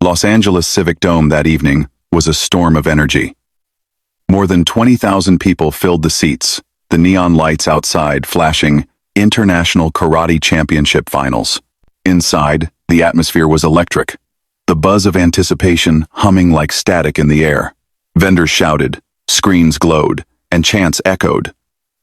Los Angeles Civic Dome that evening was a storm of energy. More than 20,000 people filled the seats, the neon lights outside flashing International Karate Championship Finals. Inside, the atmosphere was electric, the buzz of anticipation humming like static in the air. Vendors shouted, screens glowed, and chants echoed.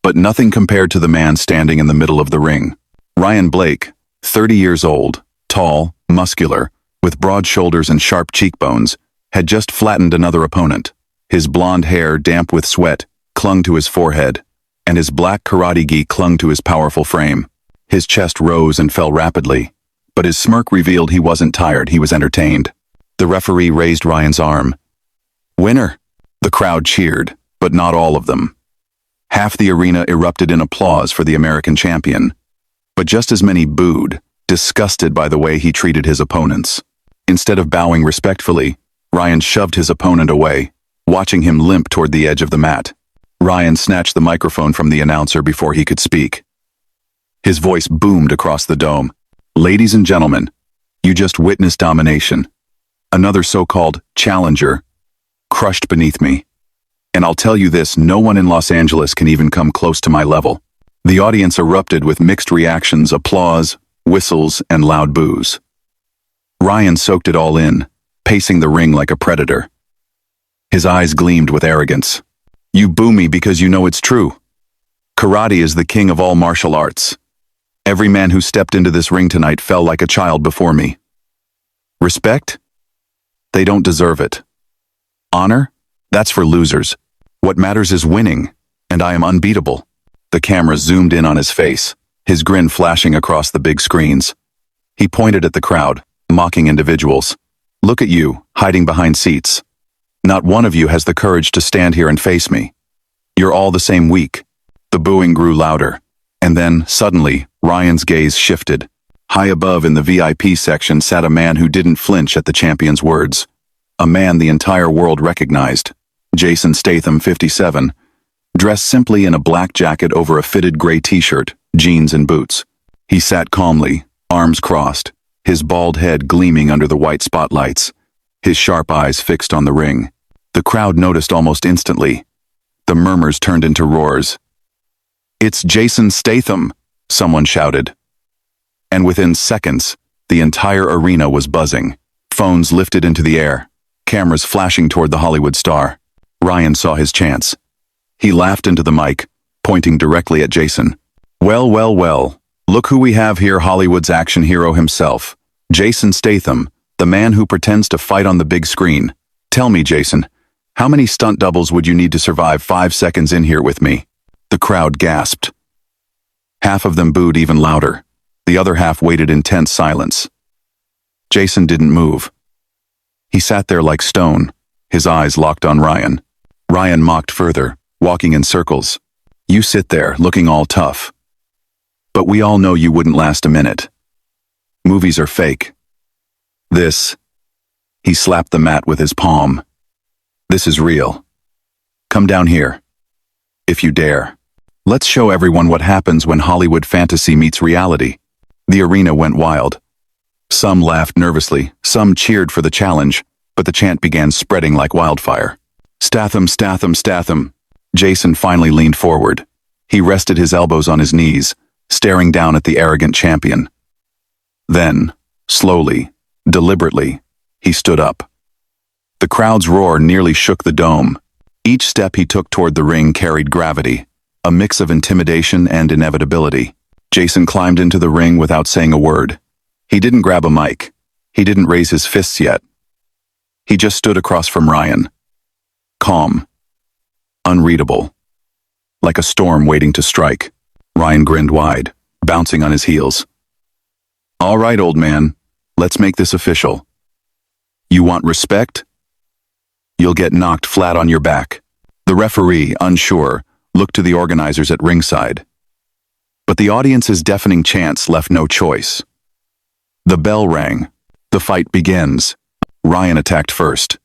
But nothing compared to the man standing in the middle of the ring. Ryan Blake, 30 years old, tall, muscular, with broad shoulders and sharp cheekbones, had just flattened another opponent. His blonde hair, damp with sweat, clung to his forehead, and his black karate gi clung to his powerful frame. His chest rose and fell rapidly, but his smirk revealed he wasn't tired, he was entertained. The referee raised Ryan's arm. "Winner!" The crowd cheered, but not all of them. Half the arena erupted in applause for the American champion, but just as many booed, disgusted by the way he treated his opponents. Instead of bowing respectfully, Ryan shoved his opponent away, watching him limp toward the edge of the mat. Ryan snatched the microphone from the announcer before he could speak. His voice boomed across the dome. "Ladies and gentlemen, you just witnessed domination. Another so-called challenger crushed beneath me. And I'll tell you this, no one in Los Angeles can even come close to my level." The audience erupted with mixed reactions, applause, whistles, and loud boos. Ryan soaked it all in, pacing the ring like a predator. His eyes gleamed with arrogance. "You boo me because you know it's true. Karate is the king of all martial arts. Every man who stepped into this ring tonight fell like a child before me. Respect? They don't deserve it. Honor? That's for losers. What matters is winning, and I am unbeatable." The camera zoomed in on his face, his grin flashing across the big screens. He pointed at the crowd, mocking individuals. "Look at you, hiding behind seats. Not one of you has the courage to stand here and face me. You're all the same weak." The booing grew louder, and then, suddenly, Ryan's gaze shifted. High above in the VIP section sat a man who didn't flinch at the champion's words. A man the entire world recognized. Jason Statham, 57, dressed simply in a black jacket over a fitted gray t-shirt, jeans and boots. He sat calmly, arms crossed, his bald head gleaming under the white spotlights, his sharp eyes fixed on the ring. The crowd noticed almost instantly. The murmurs turned into roars. "It's Jason Statham!" someone shouted. And within seconds, the entire arena was buzzing. Phones lifted into the air, cameras flashing toward the Hollywood star. Ryan saw his chance. He laughed into the mic, pointing directly at Jason. "Well, well, well, look who we have here, Hollywood's action hero himself. Jason Statham, the man who pretends to fight on the big screen. Tell me, Jason, how many stunt doubles would you need to survive 5 seconds in here with me?" The crowd gasped. Half of them booed even louder. The other half waited in tense silence. Jason didn't move. He sat there like stone, his eyes locked on Ryan. Ryan mocked further, walking in circles. "You sit there, looking all tough. But we all know you wouldn't last a minute. Movies are fake. This," he slapped the mat with his palm, "this is real. Come down here. If you dare. Let's show everyone what happens when Hollywood fantasy meets reality." The arena went wild. Some laughed nervously, some cheered for the challenge, but the chant began spreading like wildfire. "Statham, Statham, Statham." Jason finally leaned forward. He rested his elbows on his knees, staring down at the arrogant champion. Then, slowly, deliberately, he stood up. The crowd's roar nearly shook the dome. Each step he took toward the ring carried gravity, a mix of intimidation and inevitability. Jason climbed into the ring without saying a word. He didn't grab a mic. He didn't raise his fists yet. He just stood across from Ryan. Calm. Unreadable. Like a storm waiting to strike. Ryan grinned wide, bouncing on his heels. "All right, old man, let's make this official. You want respect? You'll get knocked flat on your back." The referee, unsure, looked to the organizers at ringside. But the audience's deafening chants left no choice. The bell rang. The fight begins. Ryan attacked first.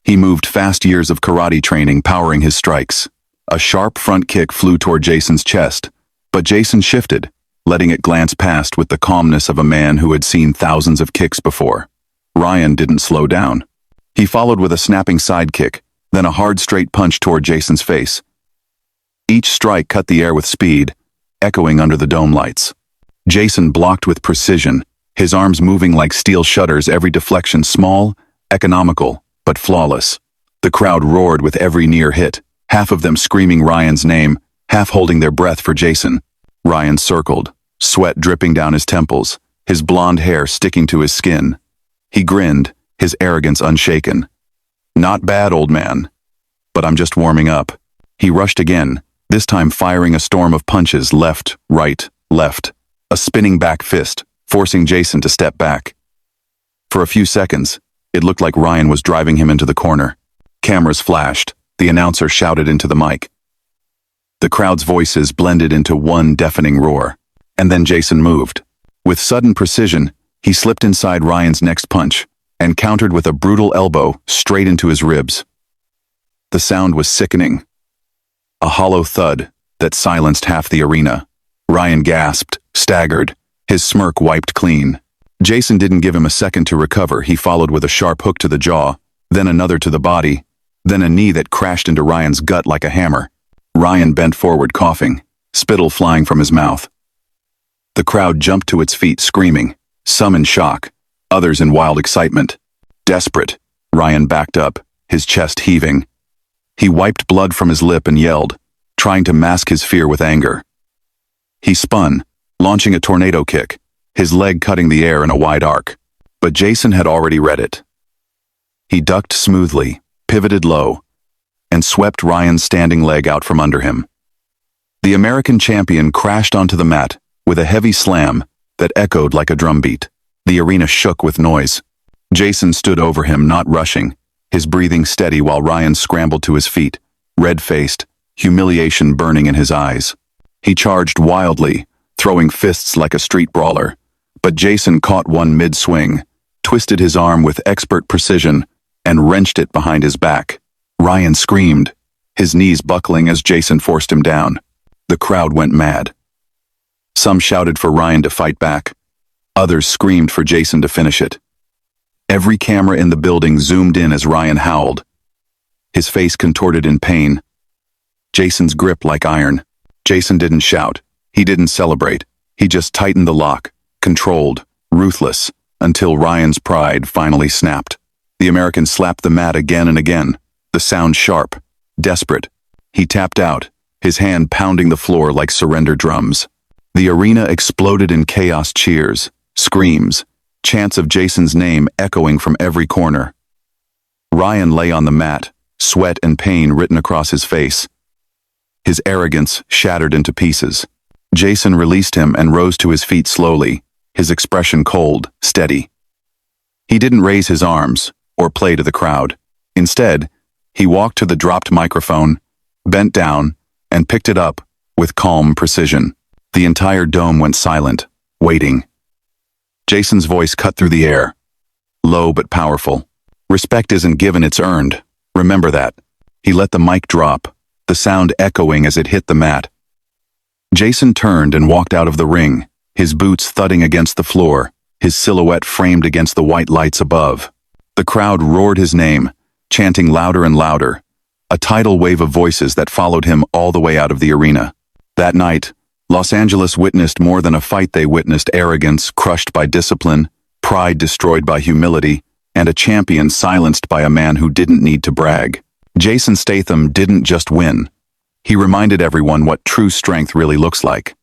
He moved fast years of karate training powering his strikes. A sharp front kick flew toward Jason's chest, but Jason shifted, letting it glance past with the calmness of a man who had seen thousands of kicks before. Ryan didn't slow down. He followed with a snapping side kick, then a hard straight punch toward Jason's face. Each strike cut the air with speed, echoing under the dome lights. Jason blocked with precision, his arms moving like steel shutters, every deflection small, economical, but flawless. The crowd roared with every near hit, half of them screaming Ryan's name, half holding their breath for Jason. Ryan circled, sweat dripping down his temples, his blonde hair sticking to his skin. He grinned, his arrogance unshaken. "Not bad, old man. But I'm just warming up." He rushed again, this time firing a storm of punches left, right, left. A spinning back fist, forcing Jason to step back. For a few seconds, it looked like Ryan was driving him into the corner. Cameras flashed, the announcer shouted into the mic. The crowd's voices blended into one deafening roar. And then Jason moved. With sudden precision, he slipped inside Ryan's next punch and countered with a brutal elbow straight into his ribs. The sound was sickening. A hollow thud that silenced half the arena. Ryan gasped, staggered, his smirk wiped clean. Jason didn't give him a second to recover. He followed with a sharp hook to the jaw, then another to the body, then a knee that crashed into Ryan's gut like a hammer. Ryan bent forward coughing, spittle flying from his mouth. The crowd jumped to its feet screaming, some in shock, others in wild excitement. Desperate, Ryan backed up, his chest heaving. He wiped blood from his lip and yelled, trying to mask his fear with anger. He spun, launching a tornado kick, his leg cutting the air in a wide arc. But Jason had already read it. He ducked smoothly, pivoted low, and swept Ryan's standing leg out from under him. The American champion crashed onto the mat with a heavy slam that echoed like a drumbeat. The arena shook with noise. Jason stood over him, not rushing, his breathing steady while Ryan scrambled to his feet, red-faced, humiliation burning in his eyes. He charged wildly, throwing fists like a street brawler, but Jason caught one mid-swing, twisted his arm with expert precision, and wrenched it behind his back. Ryan screamed, his knees buckling as Jason forced him down. The crowd went mad. Some shouted for Ryan to fight back. Others screamed for Jason to finish it. Every camera in the building zoomed in as Ryan howled, his face contorted in pain. Jason's grip like iron. Jason didn't shout. He didn't celebrate. He just tightened the lock, controlled, ruthless, until Ryan's pride finally snapped. The American slapped the mat again and again, the sound sharp, desperate. He tapped out, his hand pounding the floor like surrender drums. The arena exploded in chaos, cheers, screams, chants of Jason's name echoing from every corner. Ryan lay on the mat, sweat and pain written across his face. His arrogance shattered into pieces. Jason released him and rose to his feet slowly, his expression cold, steady. He didn't raise his arms or play to the crowd. Instead, he walked to the dropped microphone, bent down, and picked it up with calm precision. The entire dome went silent, waiting. Jason's voice cut through the air, low but powerful. "Respect isn't given, it's earned. Remember that." He let the mic drop, the sound echoing as it hit the mat. Jason turned and walked out of the ring, his boots thudding against the floor, his silhouette framed against the white lights above. The crowd roared his name, chanting louder and louder, a tidal wave of voices that followed him all the way out of the arena. That night, Los Angeles witnessed more than a fight. They witnessed arrogance crushed by discipline, pride destroyed by humility, and a champion silenced by a man who didn't need to brag. Jason Statham didn't just win. He reminded everyone what true strength really looks like.